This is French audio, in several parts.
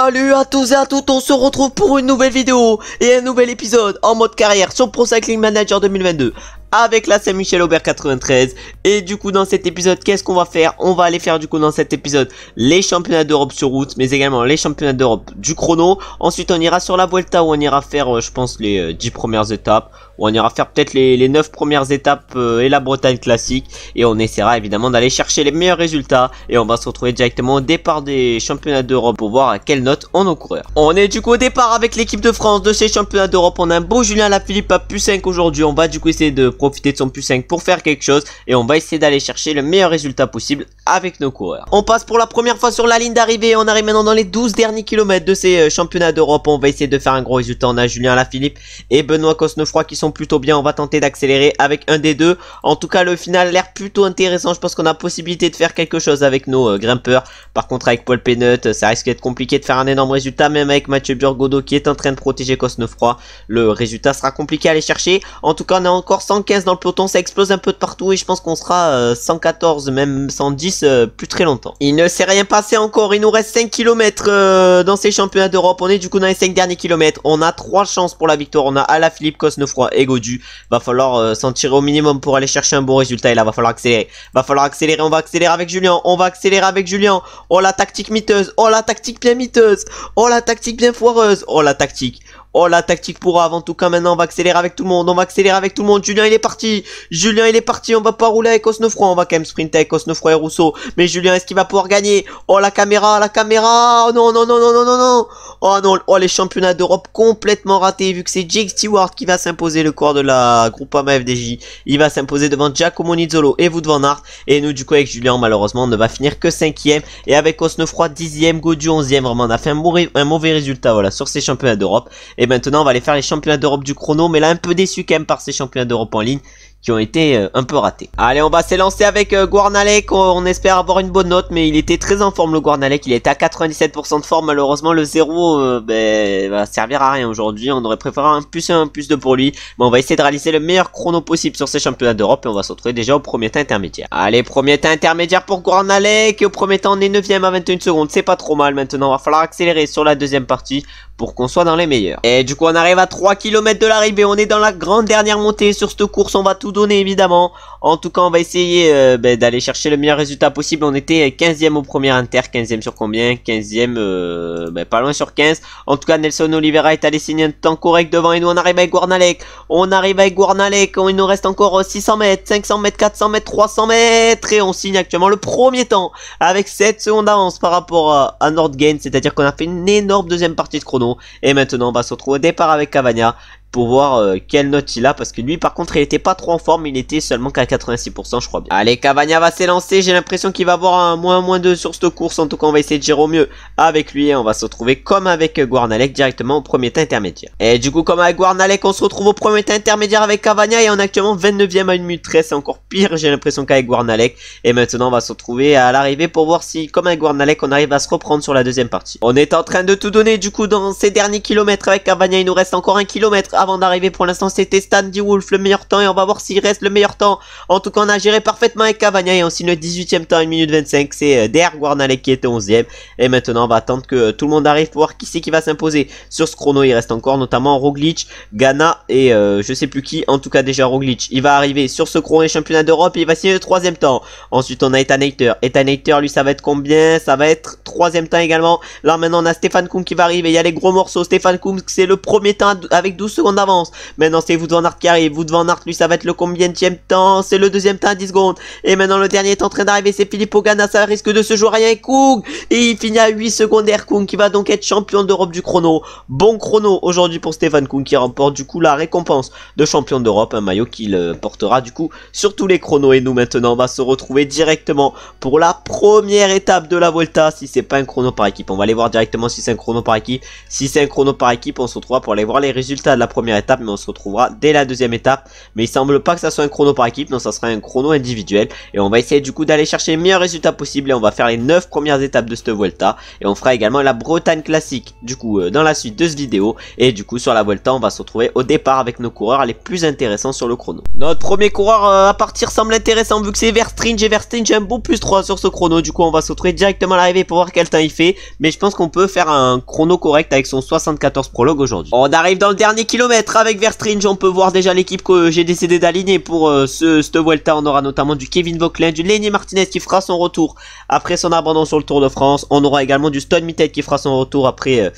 Salut à tous et à toutes, on se retrouve pour une nouvelle vidéo et un nouvel épisode en mode carrière sur Pro Cycling Manager 2022 avec la Saint-Michel Aubert 93. Et du coup dans cet épisode, qu'est-ce qu'on va faire? On va aller faire du coup dans cet épisode les championnats d'Europe sur route, mais également les championnats d'Europe du chrono. Ensuite on ira sur la Vuelta où on ira faire je pense les 10 premières étapes, où on ira faire peut-être les 9 premières étapes et la Bretagne classique. Et on essaiera évidemment d'aller chercher les meilleurs résultats. Et on va se retrouver directement au départ des championnats d'Europe pour voir à quelle note on nos coureurs. On est du coup au départ avec l'équipe de France de ces championnats d'Europe. On a un beau Julien Alaphilippe à +5 aujourd'hui. On va du coup essayer de profiter de son +5 pour faire quelque chose. Et on va essayer d'aller chercher le meilleur résultat possible avec nos coureurs. On passe pour la première fois sur la ligne d'arrivée. On arrive maintenant dans les 12 derniers kilomètres de ces championnats d'Europe. On va essayer de faire un gros résultat. On a Julien Alaphilippe et Benoît Cosnefroy qui sont plutôt bien. On va tenter d'accélérer avec un des deux. En tout cas le final a l'air plutôt intéressant. Je pense qu'on a possibilité de faire quelque chose avec nos grimpeurs. Par contre avec Paul Pénut ça risque d'être compliqué de faire un énorme résultat. Même avec Mathieu Burgodeau qui est en train de protéger Cosnefroy, le résultat sera compliqué à aller chercher. En tout cas on est encore 115 dans le peloton. Ça explose un peu de partout et je pense qu'on sera 114 même 110 plus très longtemps. Il ne s'est rien passé encore. Il nous reste 5 km dans ces championnats d'Europe. On est du coup dans les 5 derniers kilomètres. On a 3 chances pour la victoire. On a Alaphilippe, Cosnefroy et Gaudu. Va falloir s'en tirer au minimum pour aller chercher un bon résultat. Et là va falloir accélérer. Va falloir accélérer. On va accélérer avec Julien. On va accélérer avec Julien. Oh la tactique miteuse. Oh la tactique bien miteuse. Oh la tactique bien foireuse. Oh la tactique. Oh la tactique pour Av. En tout cas maintenant on va accélérer avec tout le monde. On va accélérer avec tout le monde. Julien il est parti. Julien il est parti. On va pas rouler avec Cosnefroy. On va quand même sprinter avec Cosnefroy et Rousseau. Mais Julien est-ce qu'il va pouvoir gagner? Oh la caméra. La caméra. Oh non non non non non non non. Oh non. Oh les championnats d'Europe complètement ratés. Vu que c'est Jake Stewart qui va s'imposer, le corps de la Groupama FDJ. Il va s'imposer devant Giacomo Nizzolo et Wout van Aert. Et nous du coup avec Julien malheureusement on ne va finir que 5ème. Et avec Cosnefroy 10ème. Gaudu 11ème. Vraiment on a fait un mauvais résultat voilà sur ces championnats d'Europe. Et maintenant on va aller faire les championnats d'Europe du chrono, mais là un peu déçu quand même par ces championnats d'Europe en ligne qui ont été un peu ratés. Allez on va s'élancer avec Guarnalec. On espère avoir une bonne note, mais il était très en forme le Guarnalec. Il était à 97% de forme. Malheureusement le 0 va servir à rien aujourd'hui. On aurait préféré un +1, un +2 pour lui. Mais on va essayer de réaliser le meilleur chrono possible sur ces championnats d'Europe. Et on va se retrouver déjà au premier temps intermédiaire. Allez premier temps intermédiaire pour Guarnalec. Au premier temps on est 9ème à 21 secondes. C'est pas trop mal. Maintenant on va falloir accélérer sur la deuxième partie pour qu'on soit dans les meilleurs. Et du coup on arrive à 3 km de l'arrivée. On est dans la grande dernière montée sur cette course. On va tout donner évidemment. En tout cas on va essayer d'aller chercher le meilleur résultat possible. On était 15ème au premier inter. 15ème sur combien? 15ème pas loin sur 15. En tout cas Nelson Oliveira est allé signer un temps correct devant. Et nous on arrive avec Guarnalec. On arrive avec Guarnalec. Il nous reste encore 600 mètres, 500 mètres, 400 mètres, 300 mètres. Et on signe actuellement le premier temps avec 7 secondes d'avance par rapport à Nordgain. C'est à dire qu'on a fait une énorme deuxième partie de chrono. Et maintenant on va se retrouver au départ avec Cavagna pour voir quelle note il a, parce que lui par contre il était pas trop en forme, il était seulement qu'à 86% je crois bien. Allez Cavagna va s'élancer, j'ai l'impression qu'il va avoir un -2 sur cette course. En tout cas on va essayer de gérer au mieux avec lui et on va se retrouver comme avec Guarnalec directement au premier temps intermédiaire. Et du coup comme avec Guarnalec on se retrouve au premier temps intermédiaire avec Cavagna et on est actuellement 29ème à 1 minute 13, c'est encore pire j'ai l'impression qu'avec Guarnalec. Et maintenant on va se retrouver à l'arrivée pour voir si comme avec Guarnalec on arrive à se reprendre sur la deuxième partie. On est en train de tout donner du coup dans ces derniers kilomètres avec Cavagna. Il nous reste encore 1 kilomètre avant d'arriver. Pour l'instant c'était Stan de Wolf le meilleur temps et on va voir s'il reste le meilleur temps. En tout cas on a géré parfaitement avec Cavagna et on signe le 18ème temps 1 minute 25. C'est derrière Guarnalec qui était 11ème. Et maintenant on va attendre que tout le monde arrive pour voir qui c'est qui va s'imposer sur ce chrono. Il reste encore notamment Roglic, Ghana et je sais plus qui. En tout cas déjà Roglic il va arriver sur ce chrono des championnats d'Europe et il va signer le 3ème temps. Ensuite on a Ethan Hayter. Ethan Hayter lui ça va être combien? Ça va être 3ème temps également. Là maintenant on a Stefan Koum qui va arriver. Il y a les gros morceaux. Stefan Koum c'est le premier temps avec 12 secondes d'avance. Maintenant c'est Wout van Aert qui arrive. Wout van Aert lui ça va être le combienième temps? C'est le deuxième temps à 10 secondes. Et maintenant le dernier est en train d'arriver, c'est Filippo Ganna. Ça risque de se jouer rien avec Koung. Et il finit à 8 secondes derrière Koung qui va donc être champion d'Europe du chrono. Bon chrono aujourd'hui pour Stefan Koung qui remporte du coup la récompense de champion d'Europe. Un maillot qu'il portera du coup sur tous les chronos. Et nous maintenant on va se retrouver directement pour la première étape de la Vuelta. Si c'est pas un chrono par équipe, on va aller voir directement si c'est un chrono par équipe. Si c'est un chrono par équipe on se retrouvera pour aller voir les résultats de la première étape, mais on se retrouvera dès la deuxième étape. Mais il semble pas que ça soit un chrono par équipe, non, ça sera un chrono individuel. Et on va essayer du coup d'aller chercher les meilleurs résultats possibles. Et on va faire les 9 premières étapes de cette Vuelta. Et on fera également la Bretagne classique, du coup, dans la suite de cette vidéo. Et du coup, sur la Vuelta, on va se retrouver au départ avec nos coureurs les plus intéressants sur le chrono. Notre premier coureur à partir semble intéressant vu que c'est Verstringe. Et Verstringe a un bon +3 sur ce chrono. Du coup, on va se retrouver directement à l'arrivée pour voir quel temps il fait. Mais je pense qu'on peut faire un chrono correct avec son 74 prologue aujourd'hui. On arrive dans le dernier kilomètre avec Verstringe. On peut voir déjà l'équipe que j'ai décidé d'aligner pour cette Vuelta. On aura notamment du Kevin Vauquelin, du Lenny Martinez qui fera son retour après son abandon sur le Tour de France. On aura également du Stone Mittet qui fera son retour après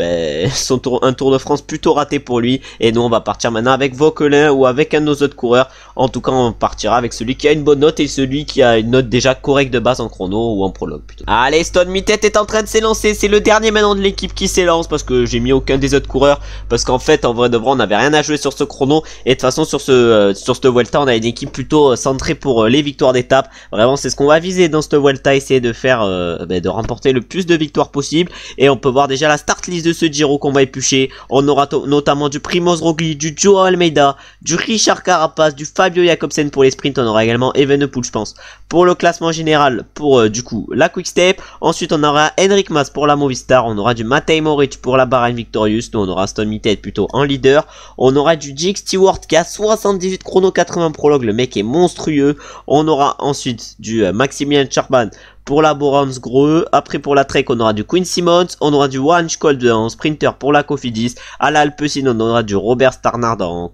un Tour de France plutôt raté pour lui. Et nous on va partir maintenant avec Vauquelin ou avec un de nos autres coureurs. En tout cas on partira avec celui qui a une bonne note et celui qui a une note déjà correcte de base en chrono ou en prologue plutôt. Allez, Stone Mittet est en train de s'élancer. C'est le dernier maintenant de l'équipe qui s'élance parce que j'ai mis aucun des autres coureurs. Parce qu'en fait en vrai de vrai on n'avait rien à jouer sur ce chrono. Et de toute façon sur cette Vuelta on a une équipe plutôt centrée pour les victoires d'étape. Vraiment c'est ce qu'on va viser dans cette Vuelta. Essayer de faire de remporter le plus de victoires possible. Et on peut voir déjà la start list de ce Giro qu'on va éplucher. On aura notamment du Primoz Roglic, du Joao Almeida, du Richard Carapaz, du Fabio Jakobsen pour les sprints. On aura également Evenepoel je pense pour le classement général pour du coup la Quick Step. Ensuite on aura Enric Mas pour la Movistar. On aura du Matej Moric pour la Bahrain Victorious. Nous on aura Stone Mittet plutôt en leader. On aura du Jake Stewart qui a 78 chrono 80 prologue. Le mec est monstrueux. On aura ensuite du Maximilian Schachmann pour la Borans Grohe. Après pour la Trek on aura du Quinn Simmons. On aura du Warren Scholl en sprinter pour la Cofidis. À l'Alpecin on aura du Robert Starnard en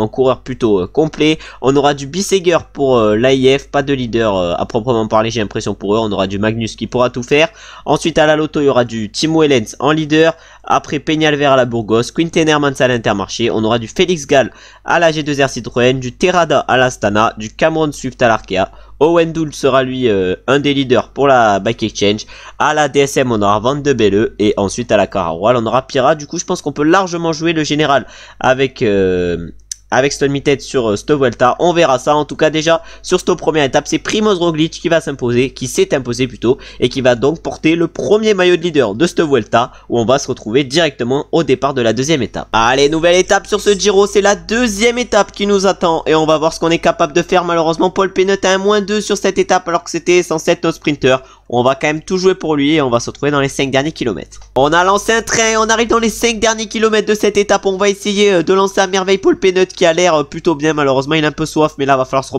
coureur plutôt complet. On aura du Bissegger pour l'AIF, pas de leader à proprement parler j'ai l'impression pour eux. On aura du Magnus qui pourra tout faire. Ensuite à la Lotto il y aura du Timo Ehlens en leader. Après Peñalver à la Burgos, Quinten Hermans à l'Intermarché. On aura du Félix Gall à la G2R Citroën, du Terrada à l'Astana, du Cameron Swift à l'Arkea. Owen Doul sera lui un des leaders pour la Bike Exchange. À la DSM on aura Van de Belle et ensuite à la Cara Royal on aura Pira. Du coup je pense qu'on peut largement jouer le général avec Stone Mittet sur cette Vuelta. On verra ça. En tout cas déjà sur cette première étape c'est Primoz Roglic qui va s'imposer, qui s'est imposé plutôt, et qui va donc porter le premier maillot de leader de cette Vuelta où on va se retrouver directement au départ de la deuxième étape. Allez, nouvelle étape sur ce Giro, c'est la deuxième étape qui nous attend et on va voir ce qu'on est capable de faire. Malheureusement Paul Penut a un -2 sur cette étape alors que c'était censé être notre sprinter. On va quand même tout jouer pour lui et on va se retrouver dans les 5 derniers kilomètres. On a lancé un train, on arrive dans les 5 derniers kilomètres de cette étape. On va essayer de lancer à merveille Paul Penut qui a l'air plutôt bien. Malheureusement il a un peu soif mais là va falloir se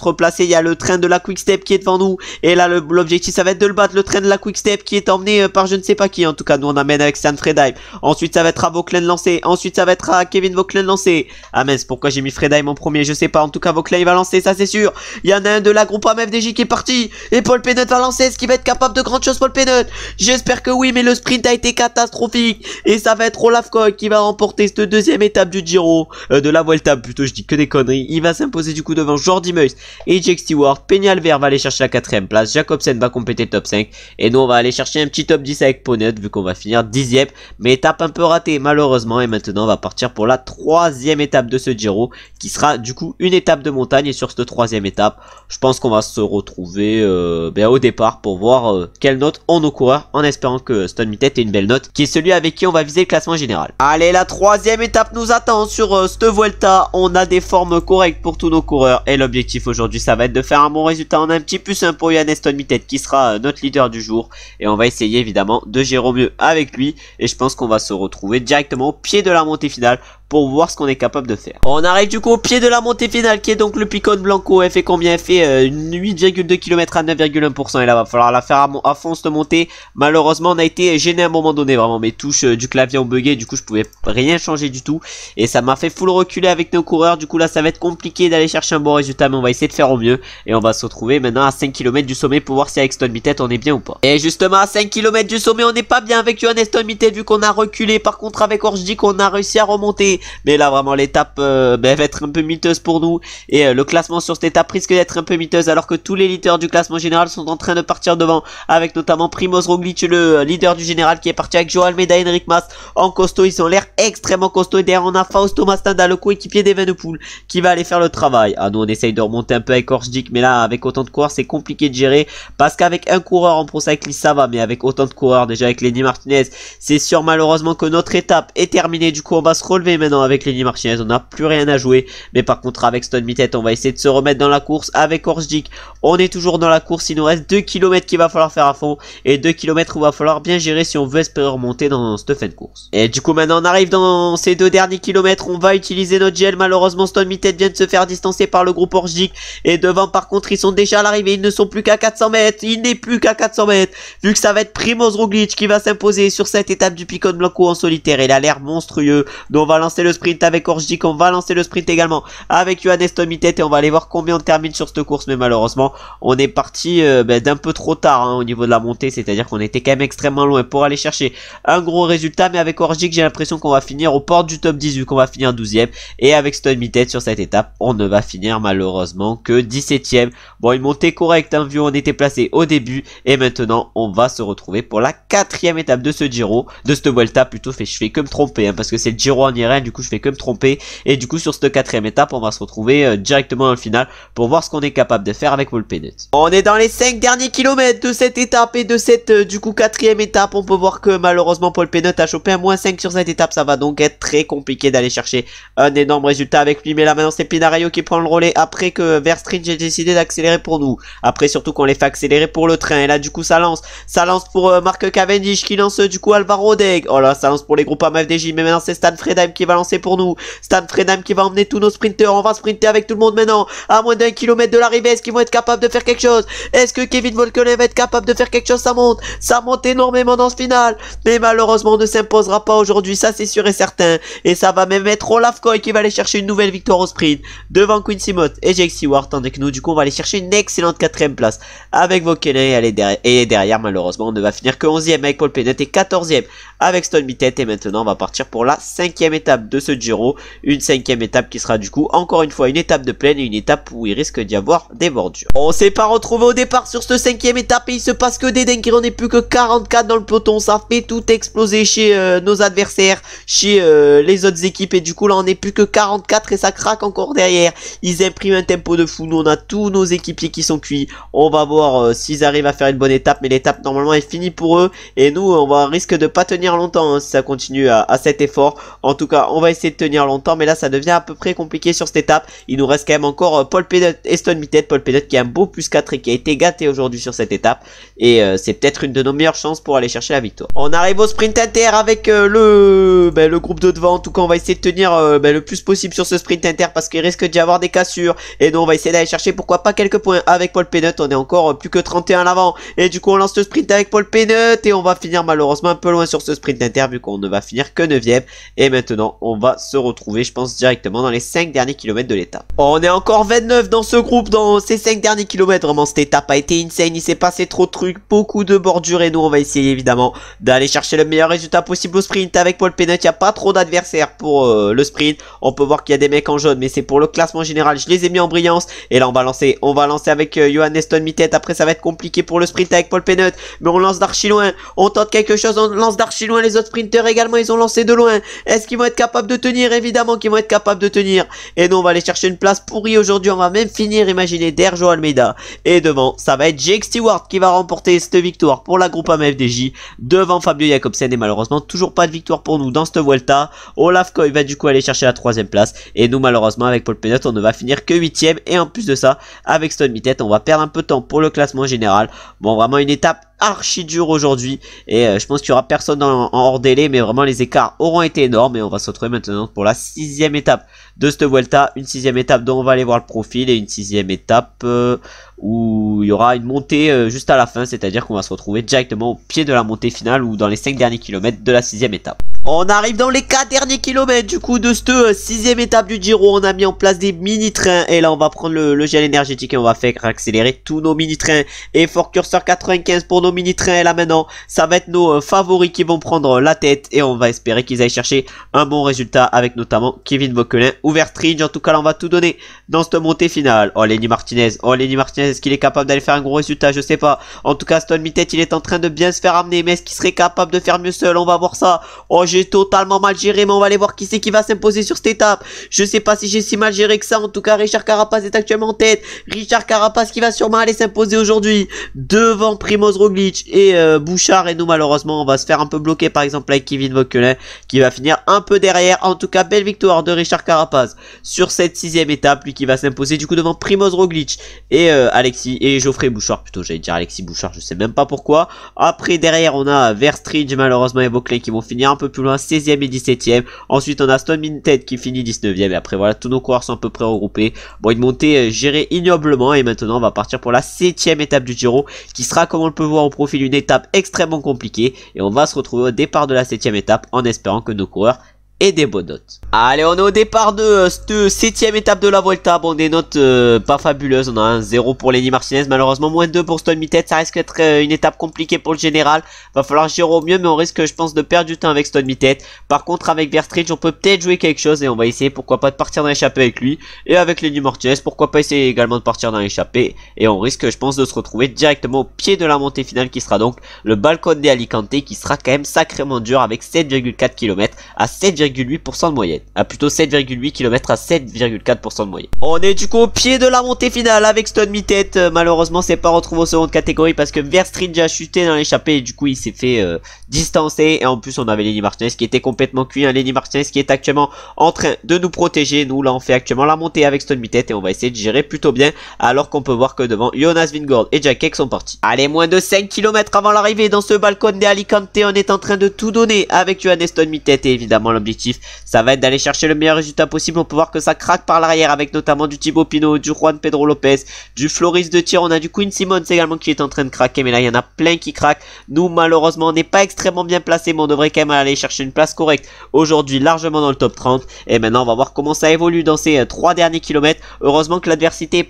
replacer. Il y a le train de la Quick Step qui est devant nous. Et là l'objectif ça va être de le battre. Le train de la Quick Step qui est emmené par je ne sais pas qui. En tout cas nous on amène avec Stan Fredheim. Ensuite ça va être à Vauquelin de lancer. Ensuite ça va être à Kevin Vauquelin de lancer. Ah mince, pourquoi j'ai mis Fredheim en premier je sais pas. En tout cas Vauquelin il va lancer, ça c'est sûr. Il y en a un de la groupe AMFDJ qui est parti. Et Paul Penut va lancer. Est-ce qu'il va être capable de grandes choses Paul Penut? J'espère que oui, mais le sprint a été catastrophique. Et ça va être Olaf Koch qui va remporter cette deuxième étape du Giro. De la Vuelta plutôt, je dis que des conneries. Il va s'imposer du coup devant Jordi Meus et Jake Stewart. Peñalver va aller chercher la 4ème place. Jacobsen va compléter le top 5. Et nous on va aller chercher un petit top 10 avec Penut vu qu'on va finir 10ème. Mais étape un peu ratée malheureusement. Et maintenant on va partir pour la 3ème étape de ce Giro qui sera du coup une étape de montagne. Et sur cette 3ème étape je pense qu'on va se retrouver au départ pour voir quelle note ont nos coureurs, en espérant que Stone Mittet ait une belle note qui est celui avec qui on va viser le classement général. Allez, la 3ème étape nous attend sur cette Vuelta. On a des formes correctes pour tous nos coureurs et l'objectif aujourd'hui ça va être de faire un bon résultat. On a un petit +1 pour Johannes Stone Mittet qui sera notre leader du jour et on va essayer évidemment de gérer au mieux avec lui et je pense qu'on va se retrouver directement au pied de la montée finale pour voir ce qu'on est capable de faire. On arrive du coup au pied de la montée finale qui est donc le Picon Blanco. Elle fait combien? Elle fait 8,2 km à 9,1% et là va falloir la faire à fond cette montée. Malheureusement on a été gêné à un moment donné, vraiment mes touches du clavier ont bugué, du coup je pouvais rien changer du tout et ça m'a fait full reculer avec nos coureurs. Du coup là ça va être compliqué d'aller chercher un bon résultat mais on va essayer de faire au mieux et on va se retrouver maintenant à 5 km du sommet pour voir si avec Stone Mittet on est bien ou pas. Et justement à 5 km du sommet on n'est pas bien avec Johannes Stone Mittet vu qu'on a reculé. Par contre avec Orjdik on a réussi à remonter. Mais là vraiment l'étape va être un peu miteuse pour nous. Et le classement sur cette étape risque d'être un peu miteuse alors que tous les leaders du classement général sont en train de partir devant. Avec notamment Primoz Roglic, le leader du général qui est parti avec Joao Almeida et Enric Mas en costaud. Ils ont l'air extrêmement costauds. Et derrière on a Fausto Mastan Canada, le coéquipier d'Evenepoel, qui va aller faire le travail. Ah, nous on essaye de remonter un peu avec Orjdik, mais là avec autant de coureurs c'est compliqué de gérer, parce qu'avec un coureur en pro cycliste ça va, mais avec autant de coureurs, déjà avec Lenny Martinez, c'est sûr malheureusement que notre étape est terminée. Du coup on va se relever maintenant avec Lenny Martinez, on n'a plus rien à jouer, mais par contre avec Stone Mittet on va essayer de se remettre dans la course. Avec Orjdik on est toujours dans la course, il nous reste 2 km qu'il va falloir faire à fond, et 2 km où il va falloir bien gérer si on veut espérer remonter dans cette fin de course. Et du coup maintenant on arrive dans ces 2 derniers kilomètres, on va utiliser notre gel. Malheureusement Stone Mittet vient de se faire distancer par le groupe Orjdik, et devant par contre ils sont déjà à l'arrivée, ils ne sont plus qu'à 400 mètres, il n'est plus qu'à 400 mètres, vu que ça va être Primoz Roglic qui va s'imposer sur cette étape du Picon Blanco en solitaire. Il a l'air monstrueux, donc on va lancer le sprint avec Orjdik, on va lancer le sprint également avec Johannes Stone Mittet, et on va aller voir combien on termine sur cette course. Mais malheureusement on est parti d'un peu trop tard au niveau de la montée, c'est-à-dire qu'on était quand même extrêmement loin pour aller chercher un gros résultat. Mais avec Orjdik j'ai l'impression qu'on va finir aux portes du top 18, qu'on va finir 12e, et avec Stone Mittet sur cette étape on ne va finir malheureusement que 17e. Bon, une montée correcte vu où on était placé au début, et maintenant on va se retrouver pour la 4e étape de ce Giro, de cette Vuelta plutôt. Je fais que me tromper parce que c'est le Giro en IRL, du coup je fais que me tromper. Et du coup sur cette 4e étape on va se retrouver directement dans le final pour voir ce qu'on est capable de faire avec Paul Penut. On est dans les 5 derniers kilomètres de cette étape et de cette du coup 4e étape. On peut voir que malheureusement Paul Penut a chopé un -5 sur cette étape, ça va donc être très compliqué d'aller chercher un énorme résultat avec lui. Mais là maintenant c'est Pinarayo qui prend le relais après que Verstringe ait décidé d'accélérer pour nous. Après surtout qu'on les fait accélérer pour le train, et là du coup ça lance pour Mark Cavendish qui lance du coup Alvaro Deg. Oh là, ça lance pour les groupes FDJ, mais maintenant c'est Stan Fredheim qui va lancer pour nous. Stan Fredheim qui va emmener tous nos sprinters, on va sprinter avec tout le monde maintenant, à moins d'1 kilomètre de l'arrivée. Est-ce qu'ils vont être capables de faire quelque chose? Est-ce que Kevin Volkelen va être capable de faire quelque chose? Ça monte énormément dans ce final, mais malheureusement on ne s'imposera pas aujourd'hui, ça c'est sûr et certain. Et ça va même être Olaf Koy qui va aller chercher une nouvelle victoire au sprint devant Quincy Mott et Jake Stewart, tandis que nous du coup on va aller chercher une excellente 4e place avec Volkelen, et derrière malheureusement on ne va finir que 11e avec Paul Penut et 14e avec Stone Mittet. Et maintenant on va partir pour la 5e étape de ce Giro, une 5e étape qui sera du coup encore une fois une étape de plaine, et une étape où il risque d'y avoir des bordures. On s'est pas retrouvé au départ sur cette 5e étape, et il se passe que des dingueries. On n'est plus que 44 dans le peloton, ça fait tout exploser chez nos adversaires, chez les autres équipes, et du coup là on n'est plus que 44 et ça craque encore derrière. Ils impriment un tempo de fou, nous on a tous nos équipiers qui sont cuits. On va voir s'ils arrivent à faire une bonne étape, mais l'étape normalement est finie pour eux, et nous on risque de pas tenir longtemps si ça continue à cet effort. En tout cas on va essayer de tenir longtemps, mais là ça devient à peu près compliqué sur cette étape. Il nous reste quand même encore Paul Penut et Stone Mittet. Paul Penut qui a un beau +4 et qui a été gâté aujourd'hui sur cette étape, et c'est peut-être une de nos meilleures chances pour aller chercher la victoire. On arrive au sprint inter avec le groupe de devant. En tout cas on va essayer de tenir le plus possible sur ce sprint inter, parce qu'il risque d'y avoir des cassures, et nous on va essayer d'aller chercher pourquoi pas quelques points avec Paul Penut. On est encore plus que 31 à l'avant, et du coup on lance le sprint avec Paul Penut, et on va finir malheureusement un peu loin sur ce sprint inter, vu qu'on ne va finir que 9e. Et maintenant on va se retrouver je pense directement dans les 5 derniers kilomètres de l'étape. On est encore 29 dans ce groupe, dans ces 5 derniers kilomètres. Vraiment cette étape a été insane, il s'est passé trop de trucs, beaucoup de bordures, et nous on va essayer évidemment d'aller chercher le meilleur résultat possible au sprint avec Paul Penut. Il n'y a pas trop d'adversaires pour le sprint. On peut voir qu'il y a des mecs en jaune, mais c'est pour le classement général, je les ai mis en brillance. Et là on va lancer avec Johannes Stone Mittet. Après ça va être compliqué pour le sprint avec Paul Penut, mais on lance d'archi loin, on tente quelque chose, on lance d'archi loin. Les autres sprinters également ils ont lancé de loin. Est-ce qu'ils vont être capables de tenir? Évidemment qu'ils vont être capables de tenir, et nous on va aller chercher une place pourrie aujourd'hui. On va même finir, imaginez, derrière Joao Almeida, et devant ça va être Jake Stewart qui va remporter cette victoire pour la Groupama FDJ devant Fabio Jakobsen. Et malheureusement toujours pas de victoire pour nous dans cette Vuelta. Olaf Koy va du coup aller chercher la 3e place, et nous malheureusement avec Paul Penut on ne va finir que 8e, et en plus de ça avec Stone Mittet on va perdre un peu de temps pour le classement général. Bon, vraiment une étape archi dur aujourd'hui, et je pense qu'il y aura personne en hors délai, mais vraiment les écarts auront été énormes. Et on va se retrouver maintenant pour la 6e étape de cette Vuelta, une 6e étape dont on va aller voir le profil, et une 6e étape où il y aura une montée juste à la fin, c'est-à-dire qu'on va se retrouver directement au pied de la montée finale, ou dans les 5 derniers kilomètres de la 6e étape. On arrive dans les 4 derniers kilomètres du coup de cette 6e étape du Giro. On a mis en place des mini-trains, et là on va prendre le gel énergétique et on va faire accélérer tous nos mini-trains. Et Fort Cursor 95 pour nos mini-trains. Et là maintenant ça va être nos favoris qui vont prendre la tête, et on va espérer qu'ils aillent chercher un bon résultat avec notamment Kevin Volkelen ou Verstringe. En tout cas là on va tout donner dans cette montée finale. Oh Lenny Martinez, est-ce qu'il est capable d'aller faire un gros résultat? Je sais pas. En tout cas Stone Mittet il est en train de bien se faire amener, mais est-ce qu'il serait capable de faire mieux seul? On va voir ça. Oh j'ai totalement mal géré, mais on va aller voir qui c'est qui va s'imposer sur cette étape. Je sais pas si j'ai si mal géré que ça. En tout cas, Richard Carapaz est actuellement en tête. Richard Carapaz qui va sûrement aller s'imposer aujourd'hui devant Primoz Roglic et Bouchard. Et nous, malheureusement, on va se faire un peu bloquer, par exemple, avec Kevin Voeckelen qui va finir un peu derrière. En tout cas, belle victoire de Richard Carapaz sur cette 6ème étape. Lui qui va s'imposer du coup devant Primoz Roglic et Alexis et Geoffrey Bouchard. Plutôt, j'allais dire Alexis Bouchard, je sais même pas pourquoi. Après, derrière, on a Verstridge, malheureusement, et Voeckelen qui vont finir un peu plus loin, 16ème et 17ème. Ensuite, on a Stone Minted qui finit 19ème. Et après, voilà, tous nos coureurs sont à peu près regroupés. Bon, une montée gérée ignoblement. Et maintenant, on va partir pour la 7ème étape du Giro, qui sera, comme on le peut voir au profil, une étape extrêmement compliquée. Et on va se retrouver au départ de la 7ème étape en espérant que nos coureurs et des bonnes notes. Allez, on est au départ de cette 7ème étape de la Vuelta. Bon, des notes pas fabuleuses. On a un 0 pour Lenny Martinez, malheureusement moins 2 pour Stone Minted. Ça risque d'être une étape compliquée pour le général. Va falloir gérer au mieux, mais on risque, je pense, de perdre du temps avec Stone Minted. Par contre, avec Verstridge, on peut peut-être jouer quelque chose et on va essayer, pourquoi pas, de partir dans l'échappée avec lui. Et avec Lenny Martinez, pourquoi pas essayer également de partir dans l'échappée. Et on risque, je pense, de se retrouver directement au pied de la montée finale qui sera donc le Balcón de Alicante, qui sera quand même sacrément dur avec 7,4 km à 7,8% de moyenne. À plutôt 7,8 km à 7,4% de moyenne. On est du coup au pied de la montée finale avec Stone Minted. Malheureusement, c'est pas retrouvé au seconde catégorie parce que Verstridge a chuté dans l'échappée et du coup il s'est fait distancer. Et en plus, on avait Lenny Martinez qui était complètement cuit. Lenny Martinez qui est actuellement en train de nous protéger. Nous, là, on fait actuellement la montée avec Stone Minted et on va essayer de gérer plutôt bien. Alors qu'on peut voir que devant, Jonas Vingegaard et Jack Hake sont partis. Allez, moins de 5 km avant l'arrivée dans ce Balcón de Alicante. On est en train de tout donner avec Johannes Stone Minted et évidemment l'objectif, ça va être d'aller chercher le meilleur résultat possible. On peut voir que ça craque par l'arrière avec notamment du Thibaut Pinot, du Juan Pedro Lopez, du Floris de Tir. On a du Quinn Simmons également qui est en train de craquer, mais là il y en a plein qui craquent. Nous malheureusement on n'est pas extrêmement bien placé, mais on devrait quand même aller chercher une place correcte aujourd'hui, largement dans le top 30. Et maintenant on va voir comment ça évolue dans ces 3 derniers kilomètres. Heureusement que l'adversité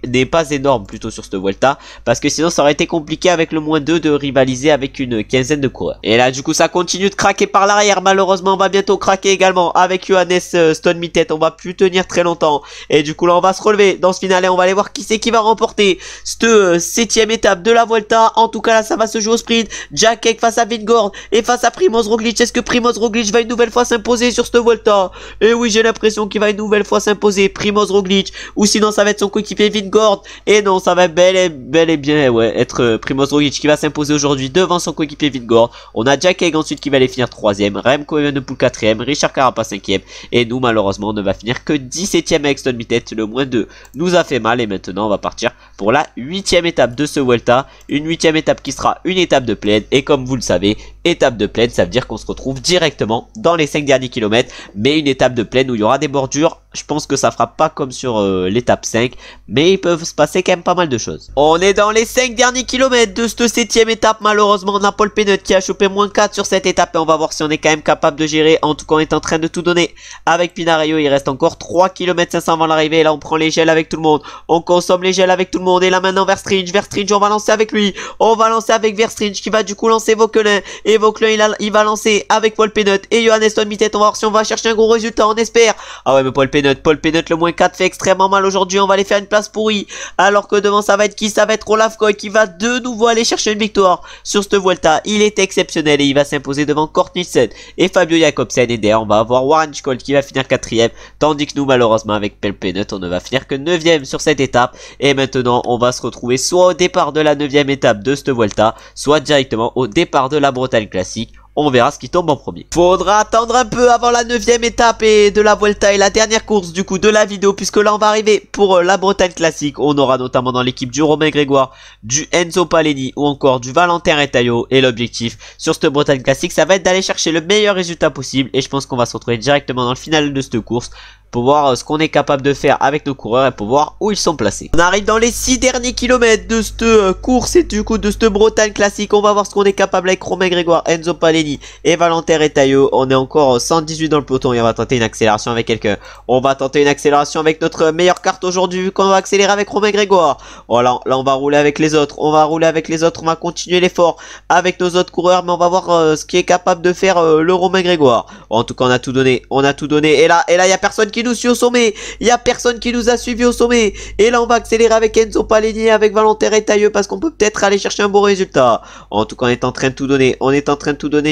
n'est pas énorme plutôt sur cette Vuelta, parce que sinon ça aurait été compliqué avec le moins 2 de rivaliser avec une quinzaine de coureurs. Et là du coup ça continue de craquer par l'arrière. Malheureusement on va bientôt craquer également avec Johannes Stone Minted. On va plus tenir très longtemps et du coup là on va se relever dans ce finale et on va aller voir qui c'est qui va remporter cette 7ème étape de la Vuelta. En tout cas là ça va se jouer au sprint. Jack Hake face à Vingegaard et face à Primoz Roglic. Est-ce que Primoz Roglic va une nouvelle fois s'imposer sur cette Vuelta? Et oui, j'ai l'impression qu'il va une nouvelle fois s'imposer, Primoz Roglic, ou sinon ça va être son coéquipier Vingegaard. Et non, ça va bel et bien être Primoz Roglic qui va s'imposer aujourd'hui devant son coéquipier Vingegaard. On a Jack Hake ensuite qui va aller finir 3ème, Remco Evenepoel 4ème, Richard Carapaz 5ème. Et nous malheureusement on ne va finir que 17ème avec Stone Minted. Le moins 2 nous a fait mal et maintenant on va partir pour la 8ème étape de ce Vuelta. Une 8ème étape qui sera une étape de plaine. Et comme vous le savez, étape de plaine ça veut dire qu'on se retrouve directement dans les 5 derniers kilomètres. Mais une étape de plaine où il y aura des bordures. Je pense que ça fera pas comme sur l'étape 5, mais il peut se passer quand même pas mal de choses. On est dans les 5 derniers kilomètres de cette 7ème étape. Malheureusement on a Paul Penut qui a chopé moins 4 sur cette étape et on va voir si on est quand même capable de gérer. En tout cas on est en train de tout donner avec Pinarello. Il reste encore 3 km 500 avant l'arrivée. Là on prend les gels avec tout le monde, on consomme les gels avec tout le monde. Et là maintenant Verstridge on va lancer avec lui. On va lancer avec Verstridge qui va du coup lancer Voeckelen. Et Voeckelen il va lancer avec Paul Penut et Johannes Stone Minted. On va voir si on va chercher un gros résultat, on espère. Ah ouais mais Paul Penut le moins 4 fait extrêmement mal aujourd'hui. On va aller faire une place pourrie. Alors que devant ça va être qui? Ça va être Olaf Koy qui va de nouveau aller chercher une victoire sur cette Vuelta. Il est exceptionnel et il va s'imposer devant Kort Nielsen et Fabio Jakobsen. Et derrière on va avoir Warren Scholl qui va finir 4ème. Tandis que nous malheureusement avec Paul Penut on ne va finir que 9ème sur cette étape. Et maintenant on va se retrouver soit au départ de la 9ème étape de cette Vuelta, soit directement au départ de la Bretagne Classique. On verra ce qui tombe en premier. Faudra attendre un peu avant la 9ème étape et de la Vuelta et la dernière course du coup de la vidéo, puisque là on va arriver pour la Bretagne Classique. On aura notamment dans l'équipe du Romain Grégoire, du Enzo Paleni ou encore du Valentin Retailleau. Et l'objectif sur cette Bretagne Classique, ça va être d'aller chercher le meilleur résultat possible. Et je pense qu'on va se retrouver directement dans le final de cette course pour voir ce qu'on est capable de faire avec nos coureurs et pour voir où ils sont placés. On arrive dans les 6 derniers kilomètres de cette course et du coup de cette Bretagne Classique. On va voir ce qu'on est capable avec Romain Grégoire, Enzo Paleni et Valentin Retailleau. On est encore 118 dans le peloton et on va tenter une accélération avec quelqu'un. On va tenter une accélération avec notre meilleure carte aujourd'hui vu qu'on va accélérer avec Romain Grégoire. Voilà, là on va rouler avec les autres. On va continuer l'effort avec nos autres coureurs, mais on va voir ce qui est capable de faire le Romain Grégoire. En tout cas on a tout donné, et là il y a personne qui nous suit au sommet. Il y a personne qui nous a suivi au sommet. Et là on va accélérer avec Enzo Paleni et avec Valentin Retailleau parce qu'on peut peut-être aller chercher un bon résultat. En tout cas on est en train de tout donner.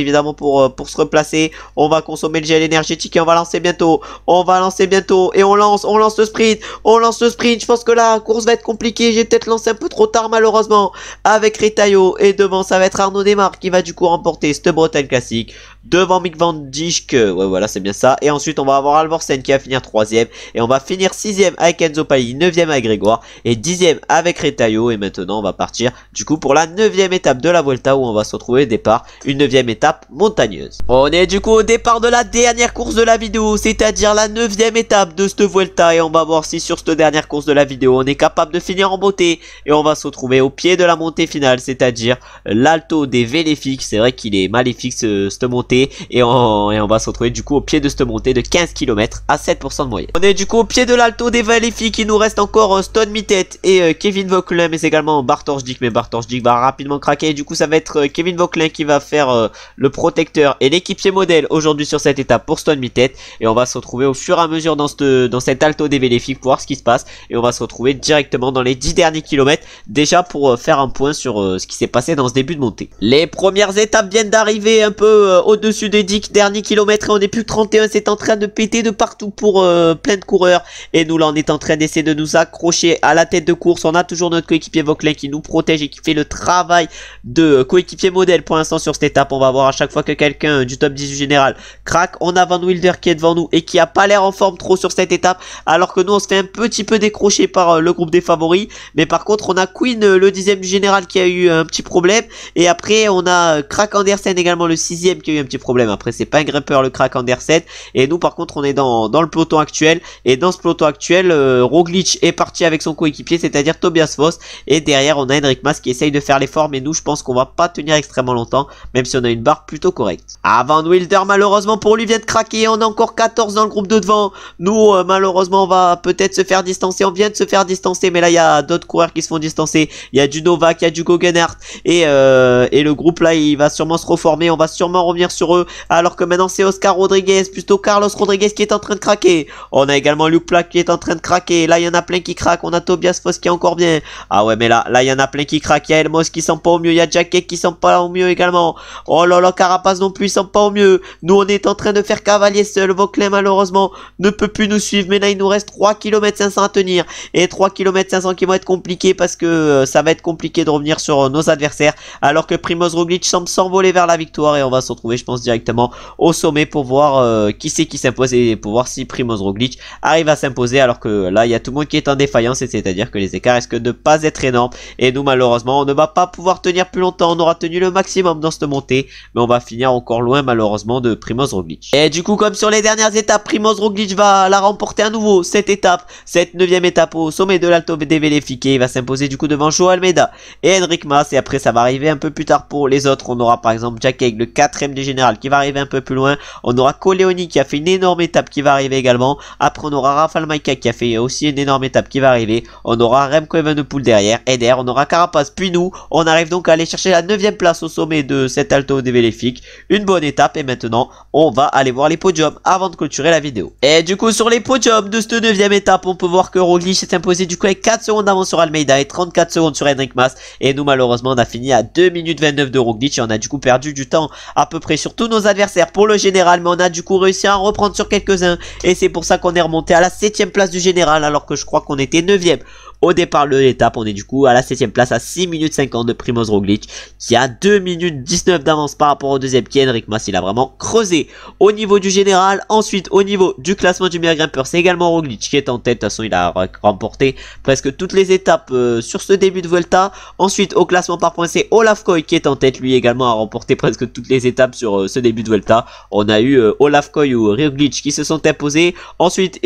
évidemment pour se replacer. On va consommer le gel énergétique et on va lancer bientôt. On va lancer bientôt et on lance le sprint. On lance le sprint. Je pense que la course va être compliquée. J'ai peut-être lancé un peu trop tard malheureusement avec Retailleau. Et devant ça va être Arnaud Desmar qui va du coup remporter cette Bretagne classique. Devant Mick Van Dijk, ouais voilà c'est bien ça. Et ensuite on va avoir Alvorsen qui va finir 3ème. Et on va finir 6ème avec Enzo Pali, 9ème avec Grégoire et 10ème avec Retailleau. Et maintenant on va partir du coup pour la 9ème étape de la Vuelta où on va se retrouver au départ. Une 9ème étape montagneuse. On est du coup au départ de la dernière course de la vidéo, c'est-à-dire la 9ème étape de cette Vuelta. Et on va voir si sur cette dernière course de la vidéo on est capable de finir en beauté. Et on va se retrouver au pied de la montée finale, c'est-à-dire l'Alto des Véléfiques. C'est vrai qu'il est maléfique cette montée. Et on va se retrouver du coup au pied de cette montée de 15 km à 7% de moyenne. On est du coup au pied de l'Alto des Véléfiques. Il nous reste encore Stone Mittet et Kevin Vauquelin, mais également Bartoldsdijk. Mais Bartoldsdijk va rapidement craquer. Du coup ça va être Kevin Vauquelin qui va faire le protecteur et l'équipier modèle aujourd'hui sur cette étape pour Stone Mittet. Et on va se retrouver au fur et à mesure dans cet Alto des Véléfiques pour voir ce qui se passe. Et on va se retrouver directement dans les 10 derniers kilomètres déjà pour faire un point sur ce qui s'est passé dans ce début de montée. Les premières étapes viennent d'arriver un peu au-dessus des 10 derniers kilomètres et on est plus que 31. C'est en train de péter de partout pour plein de coureurs. Et nous là on est en train d'essayer de nous accrocher à la tête de course. On a toujours notre coéquipier Vauquelin qui nous protège et qui fait le travail de coéquipier modèle pour l'instant sur cette étape. On va voir à chaque fois que quelqu'un du top 10 du général craque. On a Van Wilder qui est devant nous et qui a pas l'air en forme trop sur cette étape, alors que nous on se fait un petit peu décrocher par le groupe des favoris. Mais par contre on a Queen le 10ème du général qui a eu un petit problème. Et après on a Crack Andersen également le 6ème qui a eu un petit problème. Après c'est pas un grimpeur le Crack Andersen. Et nous par contre on est dans le peloton actuel. Et dans ce peloton actuel Roglic est parti avec son coéquipier, c'est-à-dire Tobias Foss. Et derrière on a Henrik Mas qui essaye de faire l'effort. Mais nous je pense qu'on va pas tenir extrêmement longtemps, même si on a une barre plutôt correcte. Van Wilder malheureusement pour lui vient de craquer. On a encore 14 dans le groupe de devant. Nous malheureusement on va peut-être se faire distancer. On vient de se faire distancer, mais là il y a d'autres coureurs qui se font distancer. Il y a du Novak, il y a du Goggenhardt. Et le groupe là il va sûrement se reformer. On va sûrement revenir sur eux. Alors que maintenant c'est Oscar Rodriguez, plutôt Carlos Rodriguez qui est en train de craquer. On a également Luke Plack qui est en train de craquer. Là il y en a plein qui craquent. On a Tobias Foss qui est encore bien. Ah ouais mais là il y en a plein qui craquent. Il y a Elmos qui sent pas au mieux. Il y a Jacket qui sent pas au mieux également. Oh là là, Carapace non plus il sent pas au mieux. Nous on est en train de faire cavalier seul. Vauquelin malheureusement ne peut plus nous suivre. Mais là il nous reste 3 km 500 à tenir. Et 3 km 500 qui vont être compliqués parce que ça va être compliqué de revenir sur nos adversaires. Alors que Primoz Roglic semble s'envoler vers la victoire. Et on va se retrouver je pense directement au sommet pour voir qui c'est qui s'impose. Et pour voir si Primoz Roglic arrive à s'imposer. Alors que là il y a tout le monde qui est en défaillance. Et c'est-à-dire que les écarts risquent de pas être énormes. Et nous malheureusement on ne va pas pouvoir tenir plus longtemps. On aura tenu le maximum dans cette montée. Mais on va finir encore loin malheureusement de Primoz Roglic. Et du coup comme sur les dernières étapes, Primoz Roglic va la remporter à nouveau cette étape. Cette 9ème étape au sommet de l'Alto des Véléfiques. Il va s'imposer du coup devant Joao Almeida et Henrik Mas. Et après ça va arriver un peu plus tard pour les autres. On aura par exemple Jack Haig, le 4ème du général qui va arriver un peu plus loin. On aura Coleoni qui a fait une énorme étape qui va arriver également. Après on aura Rafał Majka qui a fait aussi une énorme étape qui va arriver. On aura Remco Evenepoel derrière. Et derrière on aura Carapace. Puis nous on arrive donc à aller chercher la 9ème place au sommet de cet Alto des Véléfiques. Une bonne étape. Et maintenant on va aller voir les podiums avant de clôturer la vidéo. Et du coup sur les podiums de cette 9ème étape on peut voir que Roglic s'est imposé du coup avec 4 secondes d'avance sur Almeida et 34 secondes sur Henrik Mas. Et nous malheureusement on a fini à 2 minutes 29 de Roglic. Et on a du coup perdu du temps à peu près sur tous nos adversaires pour le général. Mais on a du coup réussi à en reprendre sur quelques-uns. Et c'est pour ça qu'on est remonté à la 7ème place du général. Alors que je crois qu'on était 9ème au départ de l'étape. On est du coup à la 7ème place à 6 minutes 50 de Primoz Roglic qui a 2 minutes 19 d'avance par rapport au deuxième qui est Henrik Mas. Il a vraiment creusé au niveau du général. Ensuite au niveau du classement du meilleur grimpeur c'est également Roglic qui est en tête. De toute façon il a remporté presque toutes les étapes sur ce début de Vuelta. Ensuite au classement par points c'est Olaf Koy qui est en tête. Lui également a remporté presque toutes les étapes sur ce début de Vuelta. On a eu Olaf Koy ou Roglic qui se sont imposés. Ensuite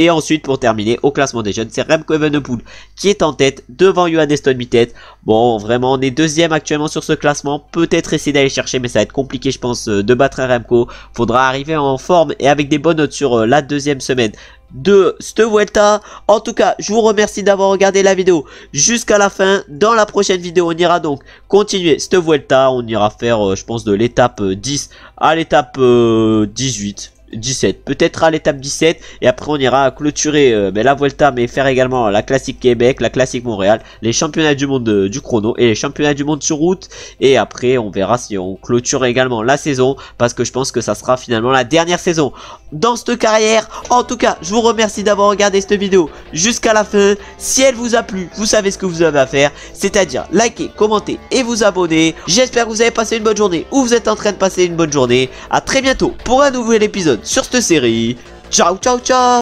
pour terminer au classement des jeunes c'est Remco Evenepoel qui est en tête devant Johannes Stone Mittet. Bon vraiment on est 2ème actuellement sur ce classement. Peut-être essayer d'aller chercher mais ça va être compliqué je pense de battre un Remco. Faudra arriver en forme et avec des bonnes notes sur la 2ème semaine de cette Vuelta. En tout cas je vous remercie d'avoir regardé la vidéo jusqu'à la fin. Dans la prochaine vidéo on ira donc continuer cette Vuelta. On ira faire je pense de l'étape 10 à l'étape 18. 17, peut-être à l'étape 17, et après on ira clôturer la Vuelta, mais faire également la Classique Québec, la Classique Montréal, les championnats du monde du chrono et les championnats du monde sur route, et après on verra si on clôture également la saison, parce que je pense que ça sera finalement la dernière saison dans cette carrière. En tout cas, je vous remercie d'avoir regardé cette vidéo jusqu'à la fin. Si elle vous a plu, vous savez ce que vous avez à faire, c'est-à-dire liker, commenter et vous abonner. J'espère que vous avez passé une bonne journée, ou vous êtes en train de passer une bonne journée. À très bientôt pour un nouvel épisode sur cette série. Ciao ciao ciao.